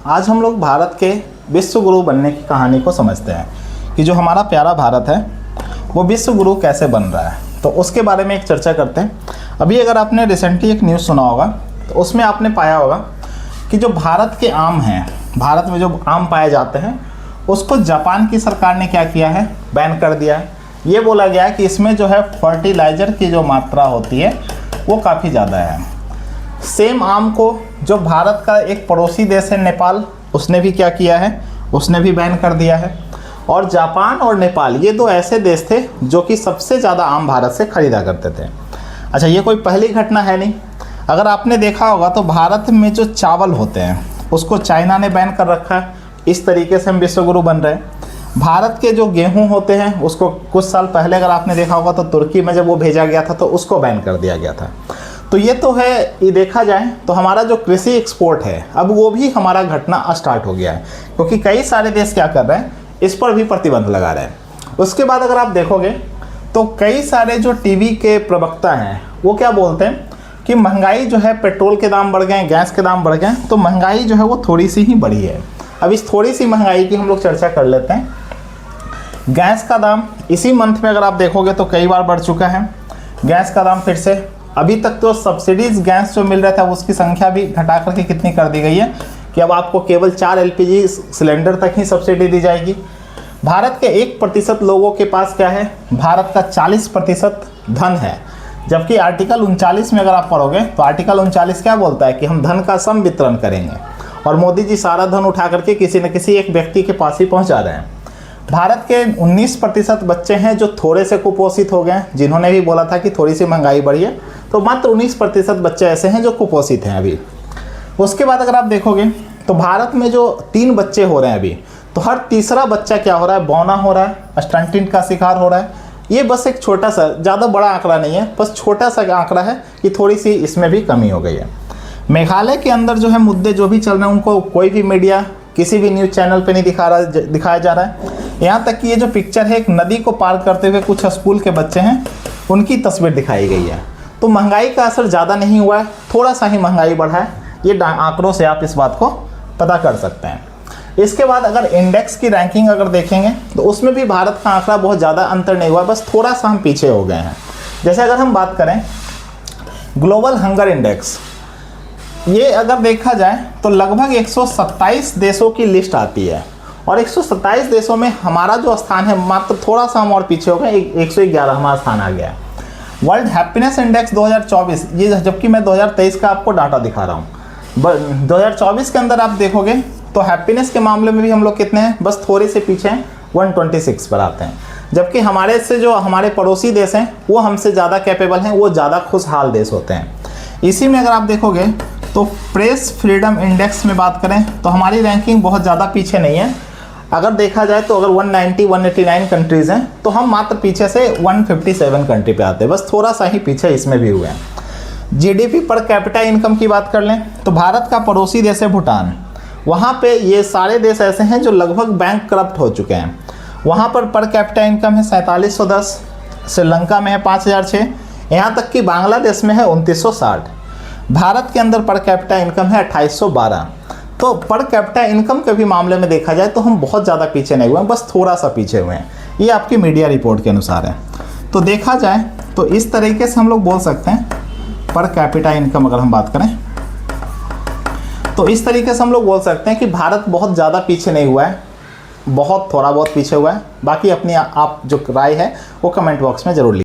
आज हम लोग भारत के विश्व गुरु बनने की कहानी को समझते हैं कि जो हमारा प्यारा भारत है वो विश्व गुरु कैसे बन रहा है। तो उसके बारे में एक चर्चा करते हैं। अभी अगर आपने रिसेंटली एक न्यूज़ सुना होगा तो उसमें आपने पाया होगा कि जो भारत के आम हैं, भारत में जो आम पाए जाते हैं उसको जापान की सरकार ने क्या किया है, बैन कर दिया है। ये बोला गया है कि इसमें जो है फर्टिलाइज़र की जो मात्रा होती है वो काफ़ी ज़्यादा है। सेम आम को जो भारत का एक पड़ोसी देश है नेपाल, उसने भी क्या किया है, उसने भी बैन कर दिया है। और जापान और नेपाल ये दो ऐसे देश थे जो कि सबसे ज़्यादा आम भारत से ख़रीदा करते थे। अच्छा, ये कोई पहली घटना है नहीं। अगर आपने देखा होगा तो भारत में जो चावल होते हैं उसको चाइना ने बैन कर रखा है। इस तरीके से हम विश्वगुरु बन रहे हैं। भारत के जो गेहूं होते हैं उसको कुछ साल पहले अगर आपने देखा होगा तो तुर्की में जब वो भेजा गया था तो उसको बैन कर दिया गया था। तो ये तो है, ये देखा जाए तो हमारा जो कृषि एक्सपोर्ट है अब वो भी हमारा घटना स्टार्ट हो गया है, क्योंकि कई सारे देश क्या कर रहे हैं, इस पर भी प्रतिबंध लगा रहे हैं। उसके बाद अगर आप देखोगे तो कई सारे जो टीवी के प्रवक्ता हैं वो क्या बोलते हैं कि महंगाई जो है, पेट्रोल के दाम बढ़ गए, गैस के दाम बढ़ गए, तो महंगाई जो है वो थोड़ी सी ही बढ़ी है। अब इस थोड़ी सी महंगाई की हम लोग चर्चा कर लेते हैं। गैस का दाम इसी मंथ में अगर आप देखोगे तो कई बार बढ़ चुका है। गैस का दाम फिर से, अभी तक तो सब्सिडीज़ गैस जो मिल रहा था उसकी संख्या भी घटा करके कितनी कर दी गई है कि अब आपको केवल 4 LPG सिलेंडर तक ही सब्सिडी दी जाएगी। भारत के 1% लोगों के पास क्या है, भारत का 40% धन है। जबकि आर्टिकल 39 में अगर आप पढ़ोगे तो आर्टिकल 39 क्या बोलता है कि हम धन का सम वितरण करेंगे, और मोदी जी सारा धन उठा करके किसी न किसी एक व्यक्ति के पास ही पहुंचा रहे हैं। भारत के 19% बच्चे हैं जो थोड़े से कुपोषित हो गए, जिन्होंने भी बोला था कि थोड़ी सी महंगाई बढ़ी है, तो मात्र 19% बच्चे ऐसे हैं जो कुपोषित हैं अभी। उसके बाद अगर आप देखोगे तो भारत में जो 3 बच्चे हो रहे हैं अभी, तो हर तीसरा बच्चा क्या हो रहा है, बौना हो रहा है, स्टंटिंग का शिकार हो रहा है। ये बस एक छोटा सा, ज़्यादा बड़ा आंकड़ा नहीं है, बस छोटा सा आंकड़ा है कि थोड़ी सी इसमें भी कमी हो गई है। मेघालय के अंदर जो है मुद्दे जो भी चल रहे हैं उनको कोई भी मीडिया किसी भी न्यूज़ चैनल पे नहीं दिखाया जा रहा है। यहाँ तक कि ये जो पिक्चर है, एक नदी को पार करते हुए कुछ स्कूल के बच्चे हैं उनकी तस्वीर दिखाई गई है। तो महंगाई का असर ज़्यादा नहीं हुआ है, थोड़ा सा ही महंगाई बढ़ा है। ये आंकड़ों से आप इस बात को पता कर सकते हैं। इसके बाद अगर इंडेक्स की रैंकिंग अगर देखेंगे तो उसमें भी भारत का आंकड़ा बहुत ज़्यादा अंतर नहीं हुआ, बस थोड़ा सा हम पीछे हो गए हैं। जैसे अगर हम बात करें ग्लोबल हंगर इंडेक्स, ये अगर देखा जाए तो लगभग 127 देशों की लिस्ट आती है, और 127 देशों में हमारा जो स्थान है मात्र थोड़ा सा हम और पीछे हो गए, 111 हमारा स्थान आ गया। वर्ल्ड हैप्पीनेस इंडेक्स 2024, ये जबकि मैं 2023 का आपको डाटा दिखा रहा हूँ। 2024 के अंदर आप देखोगे तो हैप्पीनेस के मामले में भी हम लोग कितने हैं, बस थोड़े से पीछे हैं, 126 पर आते हैं। जबकि हमारे से जो हमारे पड़ोसी देश हैं वो हमसे ज़्यादा कैपेबल हैं, वो ज़्यादा खुशहाल देश होते हैं। इसी में अगर आप देखोगे तो प्रेस फ्रीडम इंडेक्स में बात करें तो हमारी रैंकिंग बहुत ज़्यादा पीछे नहीं है। अगर देखा जाए तो अगर 189 कंट्रीज़ हैं तो हम मात्र पीछे से 157 कंट्री पे आते हैं, बस थोड़ा सा ही पीछे इसमें भी हुए हैं। जीडीपी पर कैपिटा इनकम की बात कर लें तो भारत का पड़ोसी देश है भूटान, वहाँ पे ये सारे देश ऐसे हैं जो लगभग बैंक करप्ट हो चुके हैं। वहाँ पर कैपिटा इनकम है 4710, श्रीलंका में है 5006, यहाँ तक कि बांग्लादेश में है 2960। भारत के अंदर पर कैपिटा इनकम है 2812। तो पर कैपिटा इनकम के भी मामले में देखा जाए तो हम बहुत ज़्यादा पीछे नहीं हुए हैं, बस थोड़ा सा पीछे हुए हैं। ये आपकी मीडिया रिपोर्ट के अनुसार है। तो देखा जाए तो इस तरीके से हम लोग बोल सकते हैं, पर कैपिटा इनकम अगर हम बात करें तो इस तरीके से हम लोग बोल सकते हैं कि भारत बहुत ज़्यादा पीछे नहीं हुआ है, बहुत थोड़ा बहुत पीछे हुआ है। बाकी अपनी आप जो राय है वो कमेंट बॉक्स में ज़रूर लिखिए।